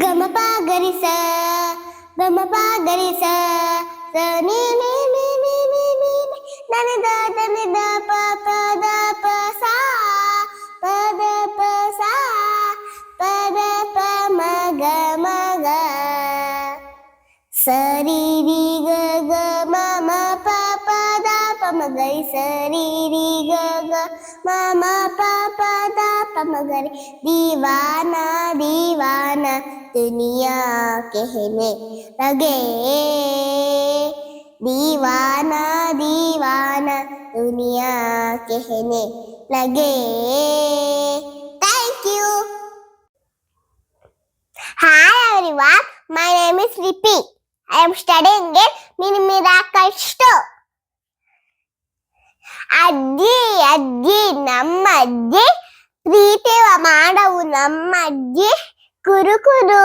ಗಮ ಪ ಗರಿ ಸ ಗಮ ಪ ಗರಿ ಸ ಸ ನೀ ನೀ ನೀ ನೀ ನೀ ನೀ ನನಿ ದ ಧನಿ ದ ಪ ಪ ದ ಪ ಸಾ ಪ ದ ಪ ಸಾ ಪ ದ ಪ ಮ ಗ ಮ ಗ ಸರಿ ರಿ ಗ ಗ ಮ ಮ ಪ ಪ ದ ಪ ಮ ಗರಿ ಸರಿ ರಿ ಗ ಗ ಮ ಮ ಪ ಪ ದ ಪ ಮ ಗರಿ दीवाना दीवाना दुनिया कहने लगे दीवाना दीवाना दुनिया कहने लगे Thank you. Hi everyone, my name is Ripi. I am studying in Mini Miracle Store. ಅಜ್ಜಿ ಅಜ್ಜಿ ನಮ್ಮ ಅಜ್ಜಿ ಪ್ರೀತಿ ಮಾಡವು ನಮ್ಮ ಅಜ್ಜಿ ಕುರು ಕುರು